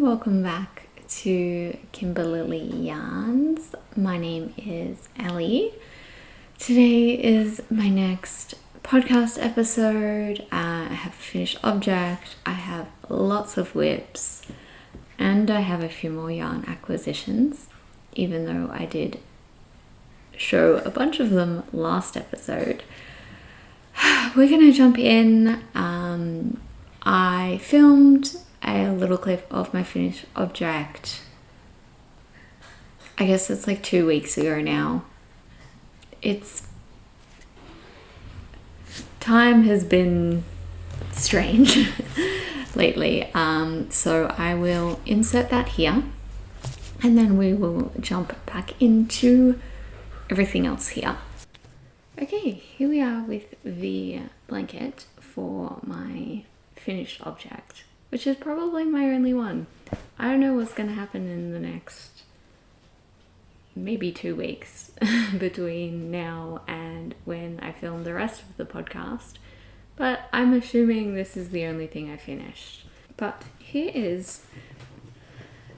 welcome back to Kimberlilyyarns. My name is Ellie. Today is my next podcast episode. I have a finished object, I have lots of whips, and I have a few more yarn acquisitions, even though I did show a bunch of them last episode. We're gonna jump in. I filmed a little clip of my finished object. I guess it's like 2 weeks ago now. Time has been strange lately. So I will insert that here and then we will jump back into everything else here. Okay, here we are with the blanket for my finished object, which is probably my only one. I don't know what's going to happen in the next maybe 2 weeks between now and when I film the rest of the podcast, but I'm assuming this is the only thing I finished. But here is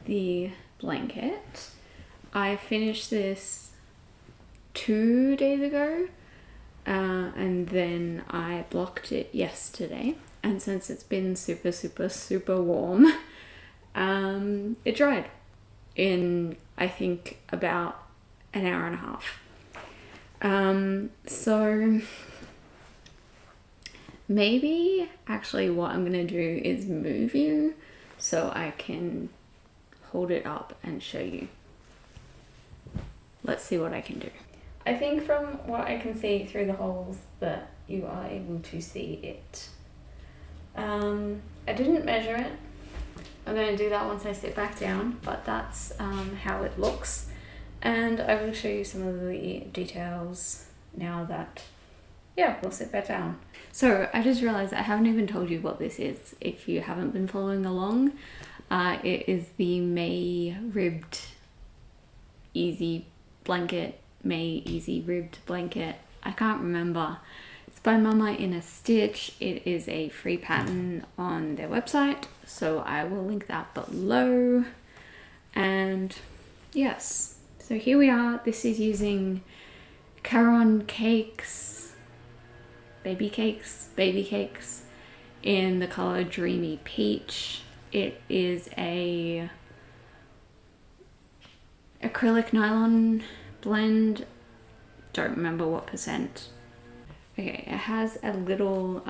the blanket. I finished this 2 days ago, and then I blocked it yesterday. And since it's been super warm, it dried in, I think, about an hour and a half. So maybe actually what I'm gonna do is move you so I can hold it up and show you. Let's see what I can do. I think from what I can see through the holes that you are able to see it. I didn't measure it. I'm going to do that once I sit back down, but that's how it looks. And I will show you some of the details now that, we'll sit back down. So I just realized I haven't even told you what this is if you haven't been following along. It is the May Ribbed Easy Blanket, May Easy Ribbed Blanket. I can't remember. It's by Mama in a Stitch. It is a free pattern on their website, so I will link that below. And yes, so here we are. This is using Caron cakes, baby cakes in the color Dreamy Peach. It is a acrylic nylon blend. Don't remember what percent. Okay, it has a little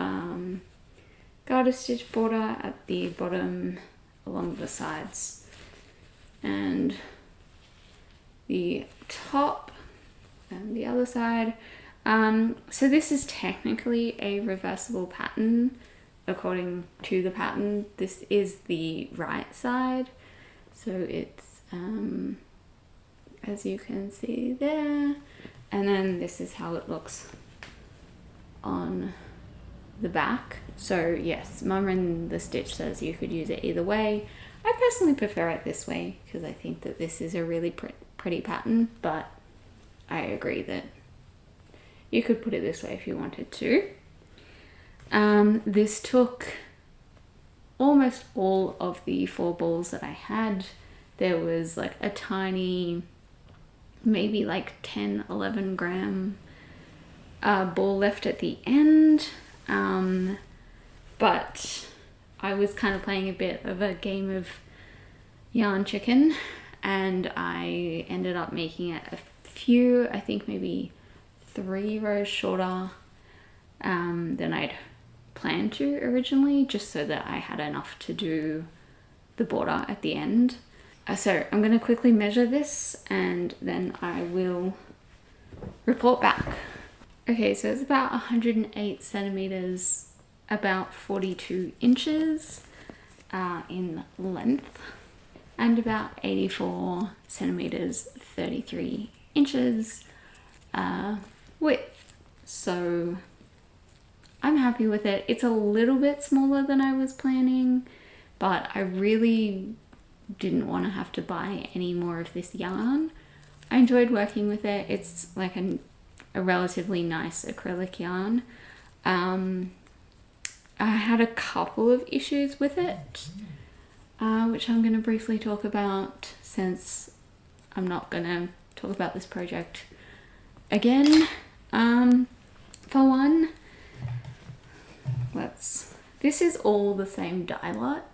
garter stitch border at the bottom along the sides, and the top and the other side. So this is technically a reversible pattern according to the pattern. This is the right side, so it's as you can see there, and then this is how it looks on the back. So yes, Mama in the Stitch says you could use it either way. I personally prefer it this way because I think that this is a really pretty pattern, but I agree that you could put it this way if you wanted to. This took almost all of the 4 balls that I had. There was like a tiny, maybe like 10-11 gram ball left at the end, but I was kind of playing a bit of a game of yarn chicken, and I ended up making it a few, I think maybe 3 rows shorter than I'd planned to originally, just so that I had enough to do the border at the end. So I'm going to quickly measure this and then I will report back. Okay, so it's about 108 centimeters, about 42 inches in length, and about 84 centimeters, 33 inches width. So I'm happy with it. It's a little bit smaller than I was planning, but I really didn't want to have to buy any more of this yarn. I enjoyed working with it. It's like a relatively nice acrylic yarn. I had a couple of issues with it. which I'm going to briefly talk about since I'm not going to talk about this project again. For one, this is all the same dye lot,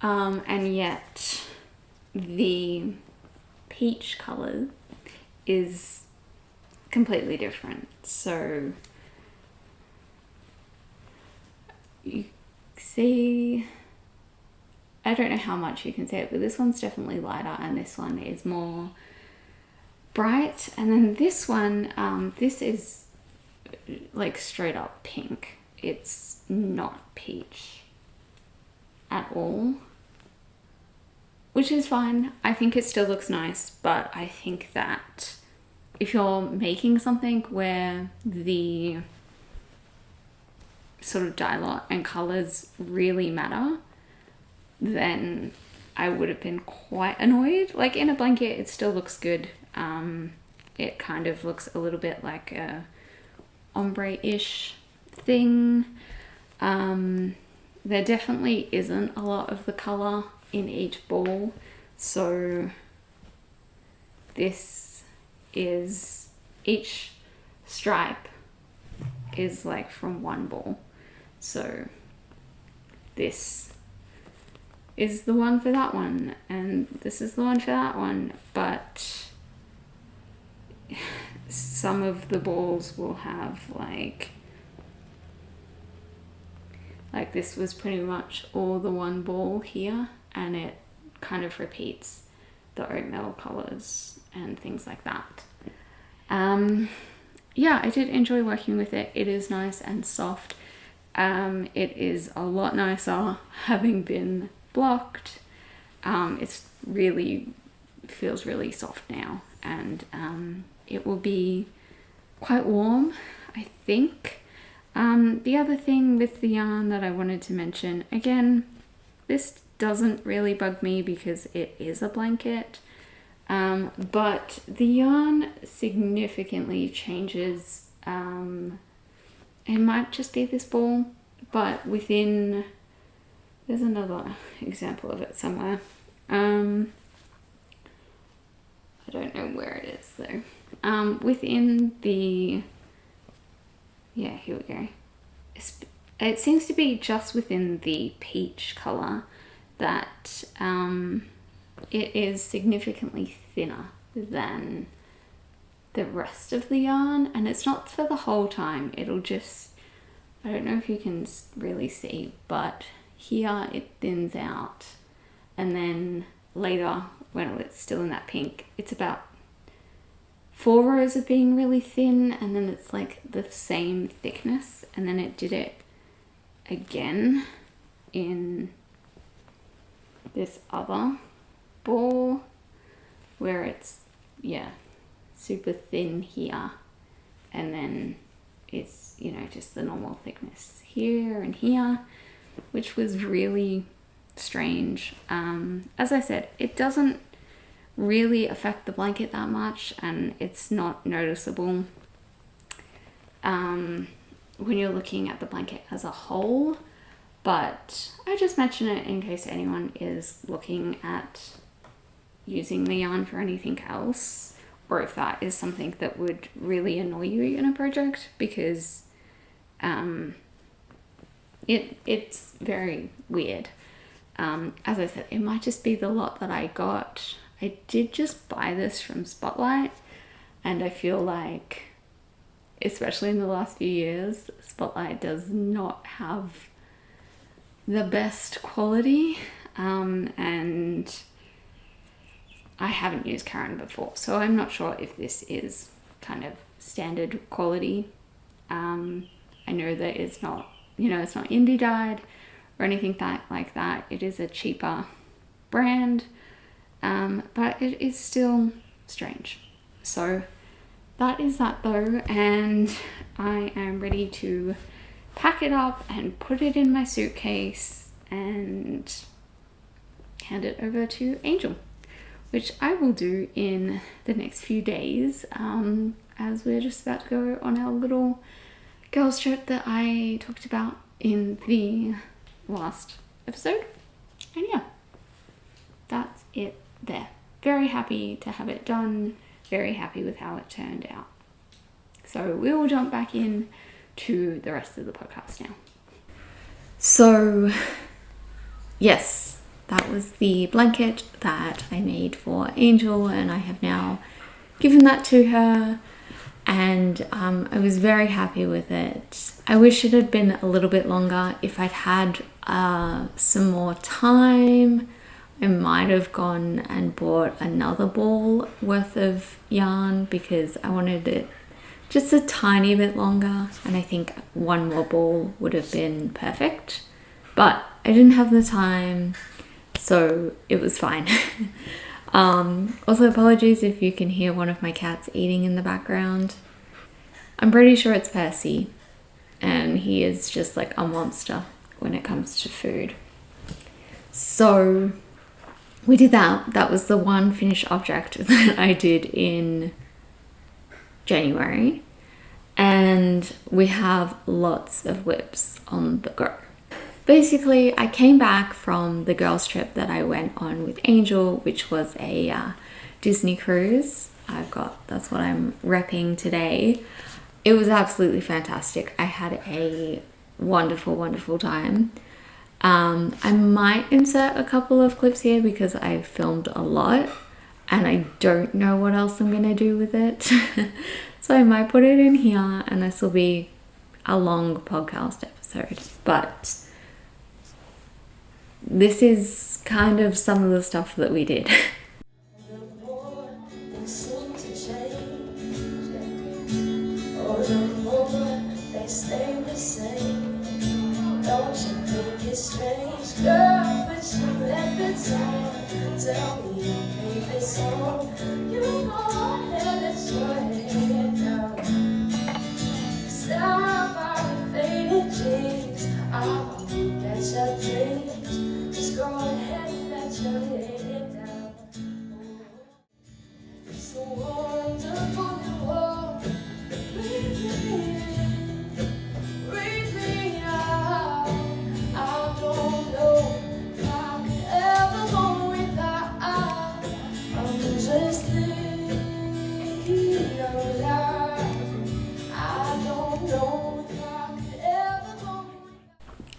and yet the peach color is completely different. So you see, I don't know how much you can see it, but this one's definitely lighter and this one is more bright. And then this one, this is like straight up pink. It's not peach at all, which is fine. I think it still looks nice, but I think that if you're making something where the sort of dye lot and colors really matter, then I would have been quite annoyed. Like in a blanket, it still looks good. It kind of looks a little bit like a ombre-ish thing. There definitely isn't a lot of the color in each ball, so this is, each stripe is like from one ball. So this is the one for that one, and this is the one for that one, but some of the balls will have like this was pretty much all the one ball here, and it kind of repeats the oatmeal colors and things like that. Yeah, I did enjoy working with it. It is nice and soft. It is a lot nicer having been blocked. It's really feels really soft now, and it will be quite warm, I think. The other thing with the yarn that I wanted to mention, again, this doesn't really bug me because it is a blanket, but the yarn significantly changes. It might just be this ball, but within, there's another example of it somewhere. I don't know where it is though. Within the, yeah, here we go. It seems to be just within the peach color that it is significantly thinner than the rest of the yarn, and it's not for the whole time. It'll just, I don't know if you can really see, but here it thins out, and then later when it's still in that pink, it's about 4 rows of being really thin, and then it's like the same thickness, and then it did it again in this other ball where it's, yeah, super thin here, and then it's, you know, just the normal thickness here and here, which was really strange. As I said, it doesn't really affect the blanket that much, and it's not noticeable when you're looking at the blanket as a whole, but I just mention it in case anyone is looking at using the yarn for anything else, or if that is something that would really annoy you in a project, because it's very weird. As I said, it might just be the lot that I got. I did just buy this from Spotlight, and I feel like, especially in the last few years, Spotlight does not have the best quality, and I haven't used Caron before, so I'm not sure if this is kind of standard quality. I know that it's not, you know, it's not indie dyed or anything like that. It is a cheaper brand, but it is still strange. So that is that though, and I am ready to pack it up and put it in my suitcase and hand it over to Angel, which I will do in the next few days, as we're just about to go on our little girls trip that I talked about in the last episode. And yeah, that's it there. Very happy to have it done. Very happy with how it turned out. So we will jump back in to the rest of the podcast now. So yes, that was the blanket that I made for Angel, and I have now given that to her, and I was very happy with it. I wish it had been a little bit longer. If I'd had some more time, I might have gone and bought another ball worth of yarn because I wanted it just a tiny bit longer, and I think one more ball would have been perfect, but I didn't have the time, so it was fine. Also apologies if you can hear one of my cats eating in the background. I'm pretty sure it's Percy, and he is just like a monster when it comes to food. So we did that. That was the one finished object that I did in January, and we have lots of whips on the go. Basically, I came back from the girls trip that I went on with Angel, which was a Disney cruise. That's what I'm repping today. It was absolutely fantastic. I had a wonderful, wonderful time. I might insert a couple of clips here because I filmed a lot and I don't know what else I'm gonna do with it. So I might put it in here, and this will be a long podcast episode, but this is kind of some of the stuff that we did.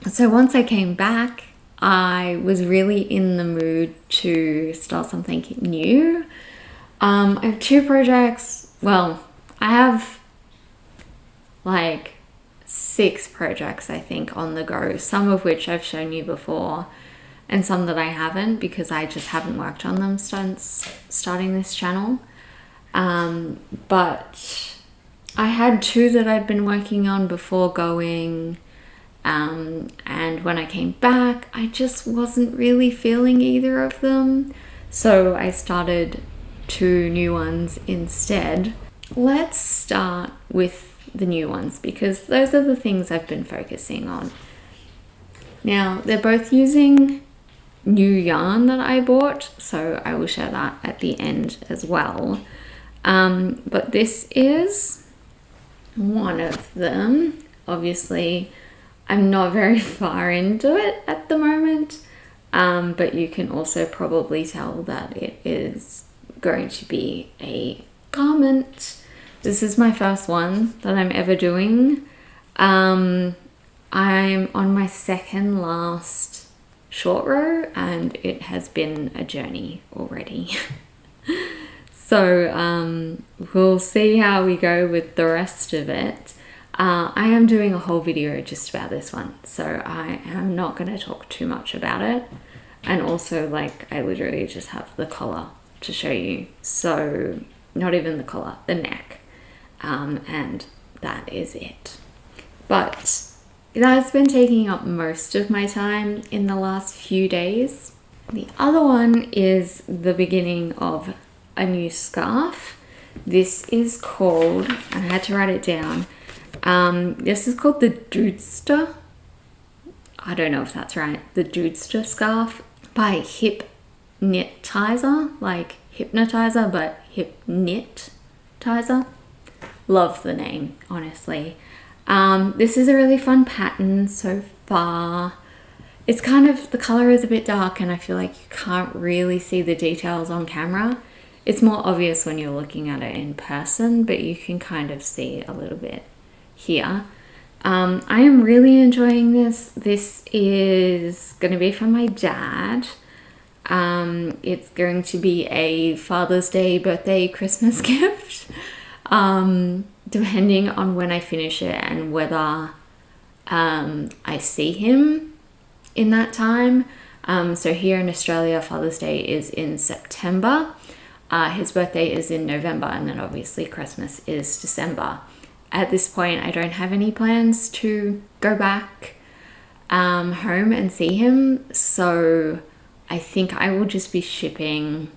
So once I came back, I was really in the mood to start something new. I have 2 projects. Well, I have like 6 projects, I think, on the go, some of which I've shown you before and some that I haven't because I just haven't worked on them since starting this channel. But I had 2 that I'd been working on before going. And when I came back, I just wasn't really feeling either of them. So I started 2 new ones instead. Let's start with the new ones because those are the things I've been focusing on. Now, they're both using new yarn that I bought, so I will share that at the end as well. But this is one of them. Obviously, I'm not very far into it at the moment, but you can also probably tell that it is going to be a garment. This is my first one that I'm ever doing. I'm on my second last short row and it has been a journey already. So we'll see how we go with the rest of it. I am doing a whole video just about this one, so I am not going to talk too much about it. And also, like, I literally just have the collar to show you. So, not even the collar, the neck. And that is it. But that's been taking up most of my time in the last few days. The other one is the beginning of a new scarf. This is called, and I had to write it down, this is called the Dudester. I don't know if that's right. The Dudester scarf by HipKnitzer, like hypnotizer, but HipKnitzer. Love the name, honestly. This is a really fun pattern so far. it's kind of, the color is a bit dark and I feel like you can't really see the details on camera. It's more obvious when you're looking at it in person, but you can kind of see a little bit here. I am really enjoying this. This is going to be from my dad. It's going to be a Father's Day, birthday, Christmas gift, depending on when I finish it and whether I see him in that time. So here in Australia, Father's Day is in September. His birthday is in November, and then obviously Christmas is December. At this point, I don't have any plans to go back home and see him, so I think I will just be shipping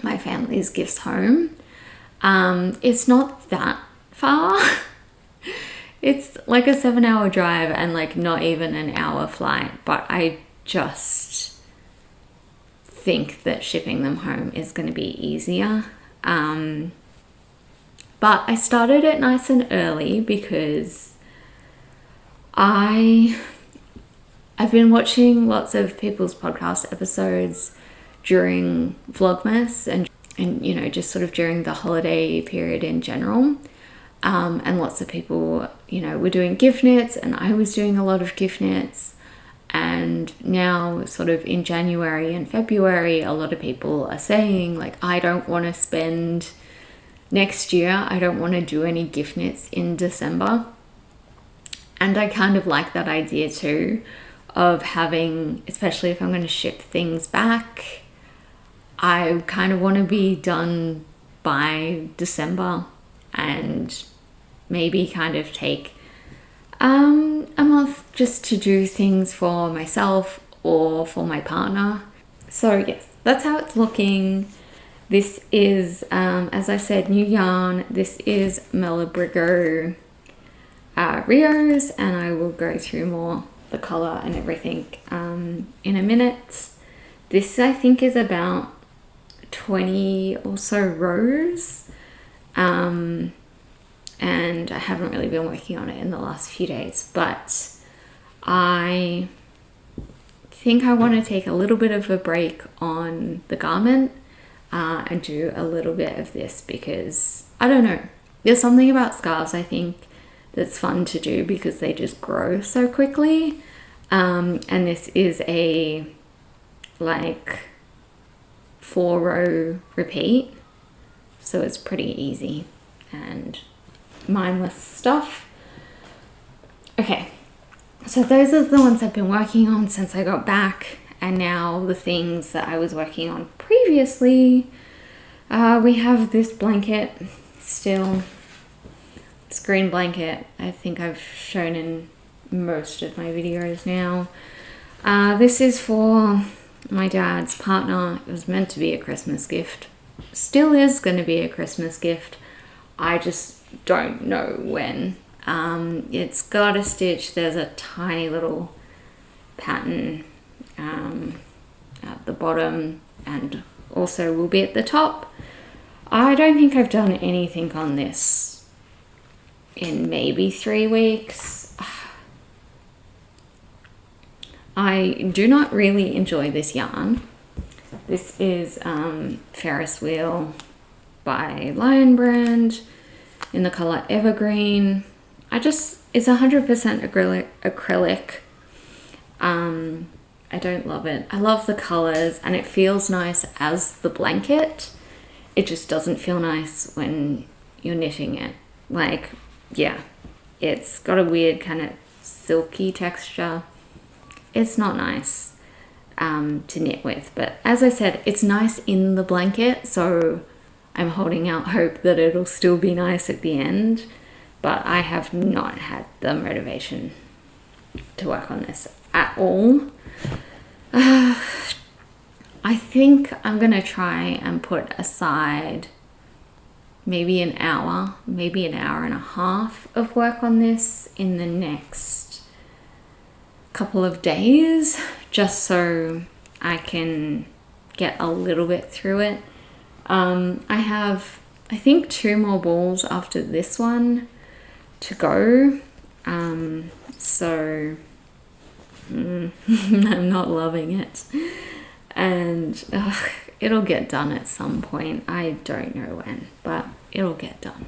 my family's gifts home. It's not that far. It's like a 7-hour drive and like not even an hour flight, but I just think that shipping them home is going to be easier. But I started it nice and early because I've been watching lots of people's podcast episodes during Vlogmas and you know, just sort of during the holiday period in general. And lots of people, you know, were doing gift knits, and I was doing a lot of gift knits. And now sort of in January and February, a lot of people are saying like, I don't want to spend next year, I don't want to do any gift knits in December. And I kind of like that idea too, of having, especially if I'm going to ship things back, I kind of want to be done by December and maybe kind of take a month just to do things for myself or for my partner. So yes, that's how it's looking. This is, as I said, new yarn. This is Malabrigo Rios, and I will go through more the color and everything in a minute. This I think is about 20 or so rows, and I haven't really been working on it in the last few days, but I think I want to take a little bit of a break on the garment and do a little bit of this because I don't know, there's something about scarves I think that's fun to do because they just grow so quickly, and this is a like 4-row repeat, so it's pretty easy and mindless stuff. Okay, so those are the ones I've been working on since I got back, and now the things that I was working on previously. We have this blanket still, this green blanket. I think I've shown in most of my videos now. This is for my dad's partner. It was meant to be a Christmas gift. Still is going to be a Christmas gift. I just don't know when. It's got a stitch. There's a tiny little pattern at the bottom and also will be at the top. I don't think I've done anything on this in maybe 3 weeks. I do not really enjoy this yarn. This is Ferris wheel by Lion Brand in the color Evergreen. It's 100% acrylic. I don't love it. I love the colors and it feels nice as the blanket. It just doesn't feel nice when you're knitting it. Like, yeah, it's got a weird kind of silky texture. It's not nice to knit with, but as I said, it's nice in the blanket, so I'm holding out hope that it'll still be nice at the end, but I have not had the motivation to work on this at all. I think I'm gonna try and put aside maybe an hour, maybe an hour and a half of work on this in the next couple of days, just so I can get a little bit through it. I have, I think, 2 more balls after this one to go. So I'm not loving it. And it'll get done at some point. I don't know when, but it'll get done.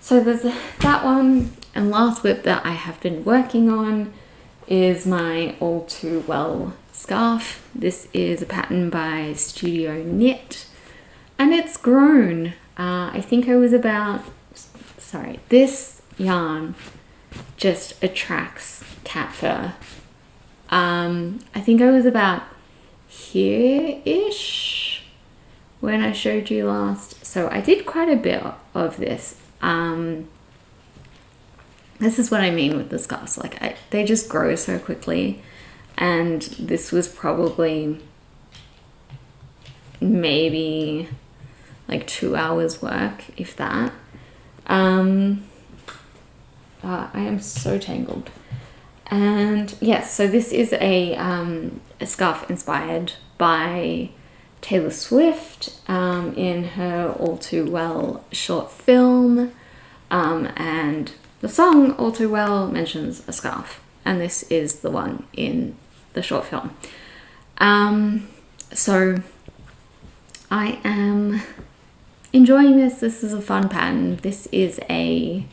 So there's that one. And last whip that I have been working on is my All Too Well scarf. This is a pattern by Studio Knit, and it's grown. I think I was about, this yarn just attracts cat fur. I think I was about here-ish when I showed you last. So I did quite a bit of this. This is what I mean with the scarves. Like they just grow so quickly, and this was probably maybe like 2 hours work, if that. I am so tangled. And yes, so this is a scarf inspired by Taylor Swift in her All Too Well short film, and the song All Too Well mentions a scarf, and this is the one in the short film. So I am enjoying this. This is a fun pattern. This is a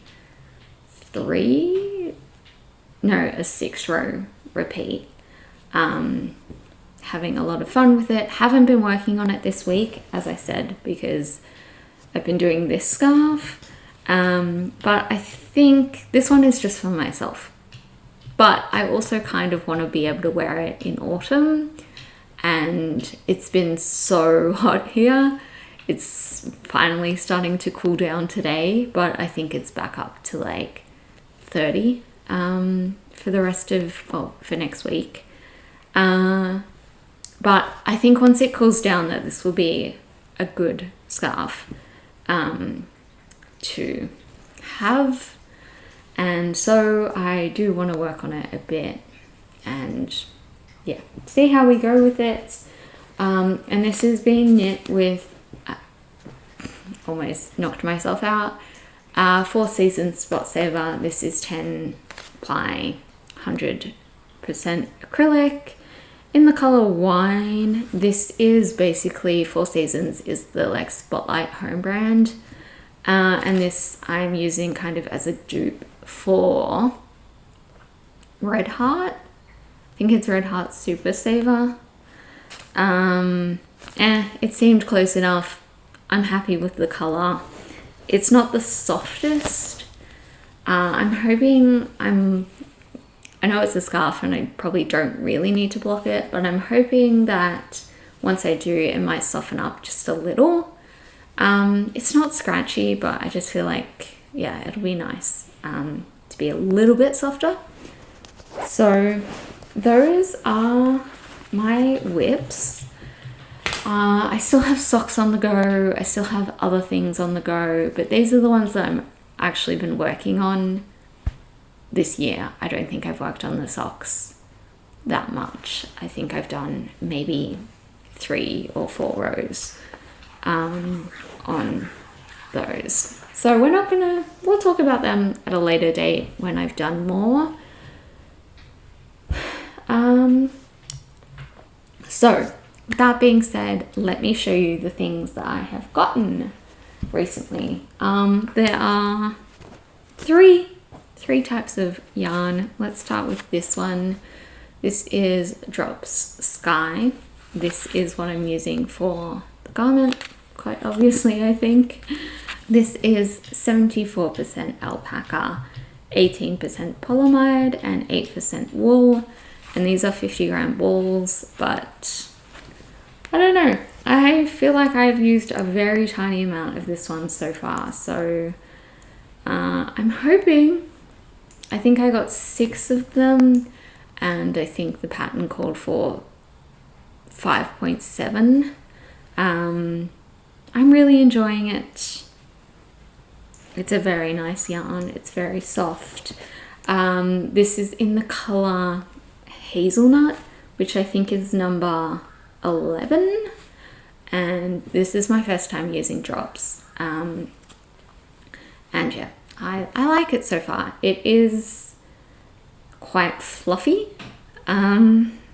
6-row repeat. Having a lot of fun with it. Haven't been working on it this week, as I said, because I've been doing this scarf. But I think this one is just for myself. But I also kind of want to be able to wear it in autumn. And it's been so hot here. It's finally starting to cool down today, but I think it's back up to like 30 for the rest of, for next week. But I think once it cools down that this will be a good scarf to have. And so I do want to work on it a bit and yeah, see how we go with it. And this is being knit with, almost knocked myself out, 4 Seasons Spotsaver. This is 10 ply, 100% acrylic in the color wine. This is basically 4 Seasons is the like Spotlight home brand. And this I'm using kind of as a dupe for Red Heart. I think it's Red Heart Super Saver. It seemed close enough. I'm happy with the color. It's not the softest. I'm hoping I know it's a scarf and I probably don't really need to block it, but I'm hoping that once I do, it might soften up just a little. It's not scratchy, but I just feel like, yeah, it'll be nice to be a little bit softer. So those are my whips. I still have socks on the go. I still have other things on the go, but these are the ones that I'm actually been working on this year. I don't think I've worked on the socks that much. I think I've done maybe 3 or 4 rows on those. So we'll talk about them at a later date when I've done more. So with that being said, let me show you the things that I have gotten recently. There are three types of yarn. Let's start with this one. This is Drops Sky. This is what I'm using for the garment, quite obviously, I think. This is 74% alpaca, 18% polyamide, and 8% wool. And these are 50-gram balls, but I don't know. I feel like I've used a very tiny amount of this one so far. So I'm hoping, I think I got 6 of them, and I think the pattern called for 5.7. I'm really enjoying it. It's a very nice yarn. It's very soft. This is in the color Hazelnut, which I think is number 11. And this is my first time using drops. And yeah, I like it so far. It is quite fluffy,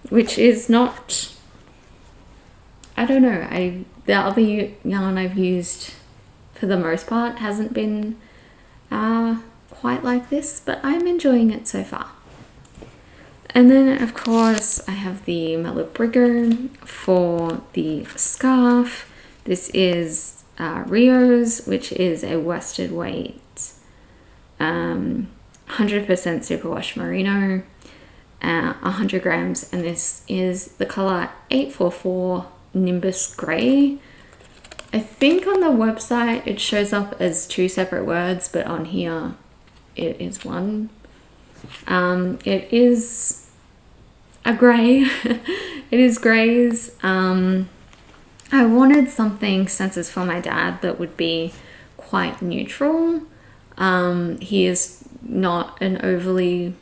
which is not, I don't know, the other yarn I've used for the most part hasn't been quite like this, but I'm enjoying it so far. And then of course I have the Malabrigo for the scarf. This is Rios, which is a worsted weight 100% superwash merino, 100 grams, and this is the color 844 Nimbusgray. I think on the website it shows up as 2 separate words, but on here it is one. It is a grey. It is greys. I wanted something, since it's for my dad, that would be quite neutral. He is not an overly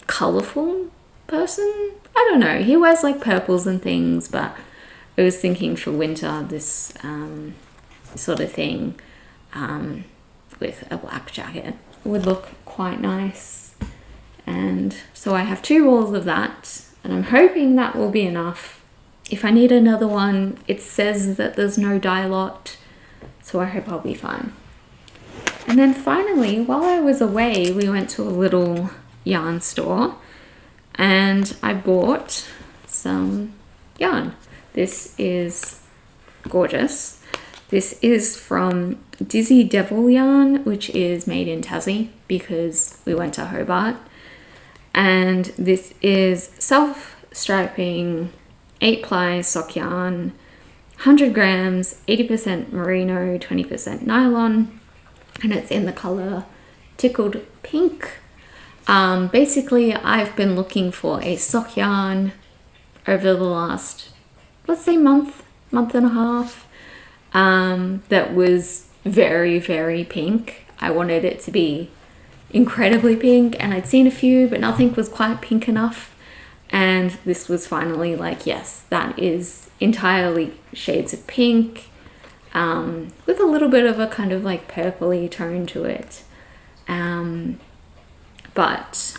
colourful person. I don't know, he wears like purples and things, but I was thinking for winter this sort of thing with a black jacket would look quite nice. And so I have 2 rolls of that, and I'm hoping that will be enough. If I need another one, it says that there's no dye lot, so I hope I'll be fine. And then finally, while I was away, we went to a little yarn store and I bought some yarn. This is gorgeous. This is from Dizzie Devil yarn, which is made in Tassie because we went to Hobart. And this is self-striping 8-ply sock yarn, 100 grams, 80% merino, 20% nylon, and it's in the color Tickled Pink. Basically, I've been looking for a sock yarn over the last, let's say month and a half, that was very, very pink. I wanted it to be incredibly pink, and I'd seen a few, but nothing was quite pink enough. And this was finally like, yes, that is entirely shades of pink, with a little bit of a kind of like purpley tone to it. But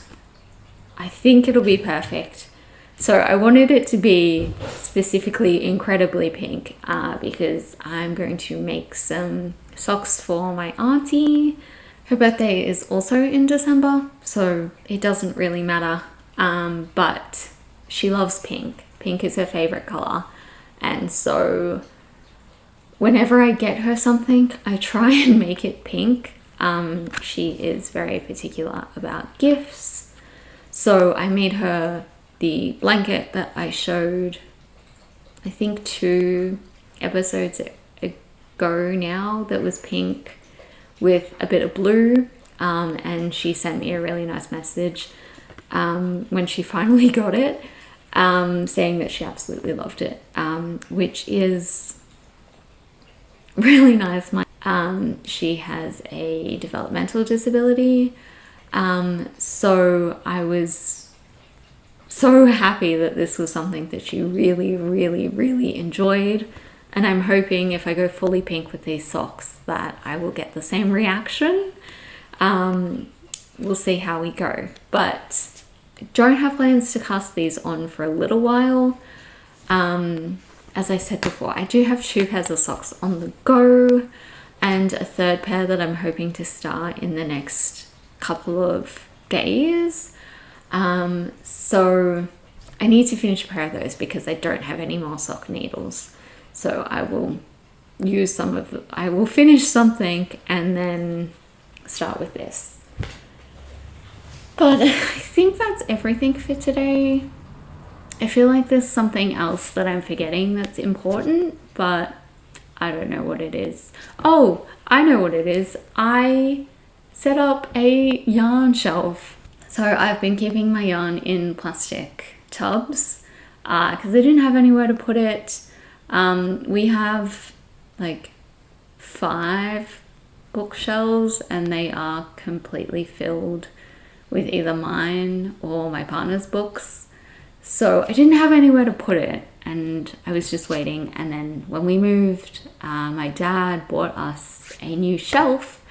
I think it'll be perfect. So I wanted it to be specifically incredibly pink because I'm going to make some socks for my auntie. Her birthday is also in December, so it doesn't really matter. But she loves pink. Pink is her favorite color. And so whenever I get her something, I try and make it pink. She is very particular about gifts. So I made her the blanket that I showed, I think 2 episodes ago now, that was pink with a bit of blue. And she sent me a really nice message when she finally got it, saying that she absolutely loved it, which is really nice. She has a developmental disability, so I was so happy that this was something that she really, really, really enjoyed. And I'm hoping if I go fully pink with these socks that I will get the same reaction. We'll see how we go. But I don't have plans to cast these on for a little while. As I said before, I do have 2 pairs of socks on the go and a 3rd pair that I'm hoping to start in the next couple of days. So I need to finish a pair of those because I don't have any more sock needles. So I will use I will finish something and then start with this. But I think that's everything for today. I feel like there's something else that I'm forgetting that's important, but I don't know what it is. Oh, I know what it is. I set up a yarn shelf. So I've been keeping my yarn in plastic tubs because I didn't have anywhere to put it. We have like 5 bookshelves and they are completely filled with either mine or my partner's books. So I didn't have anywhere to put it and I was just waiting. And then when we moved, my dad bought us a new shelf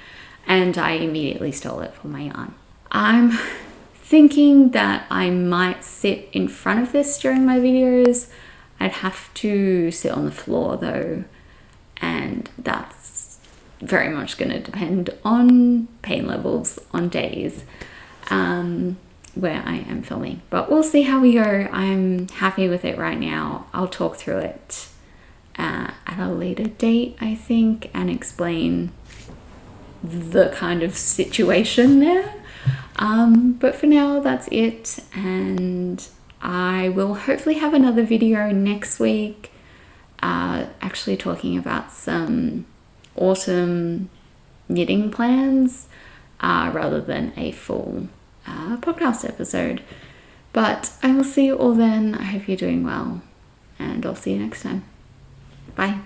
and I immediately stole it for my yarn. I'm thinking that I might sit in front of this during my videos. I'd have to sit on the floor though, and that's very much going to depend on pain levels on days where I am filming. But we'll see how we go. I'm happy with it right now. I'll talk through it at a later date, I think, and explain the kind of situation there. But for now, that's it, and I will hopefully have another video next week actually talking about some autumn knitting plans rather than a full podcast episode. But I will see you all then. I hope you're doing well, and I'll see you next time. Bye.